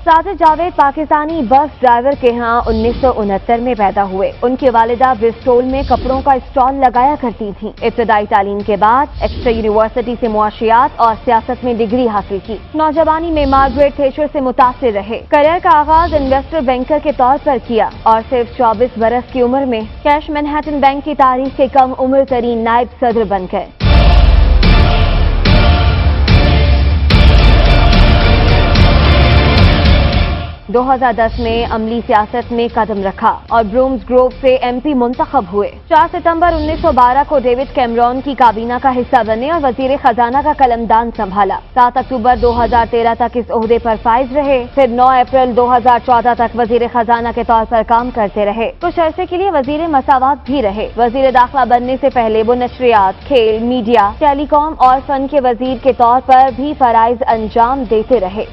Sajid Javed Pakistani bus driver के यहाँ 1969 में पैदा हुए। उनकी वालिदा ब्रिस्टोल में कपड़ों का स्टॉल लगाया करती थीं। इब्तदाई तालीम के बाद एक्स्ट्रा यूनिवर्सिटी से मुआशियात और सियासत में डिग्री हासिल की। नौजवानी में मार्गरेट थैचर से मुतासिर रहे। करियर का आगाज इन्वेस्टर बैंकर के तौर पर किया और सिर्फ 24 बरस की उम्र में कैश मैनहट्टन बैंक की तारीख के कम उम्र तरीन नायब सदर बन गए। 2010 में अमली सियासत में कदम रखा और ब्रूम्स ग्रोव से एमपी मुंतखब हुए। 4 सितंबर 1912 को डेविड कैमरॉन की काबीना का हिस्सा बने और वजीर खजाना का कलमदान संभाला। 7 अक्टूबर 2013 तक इस ओहदे पर फाइज रहे। फिर 9 अप्रैल 2014 तक वजीर खजाना के तौर पर काम करते रहे। कुछ अरसे के लिए वजीर मसावात भी रहे। वजीर दाखिला बनने से पहले वो नशरियात, खेल, मीडिया, टेलीकॉम और फन के वजीर के तौर पर भी फराइज अंजाम देते रहे।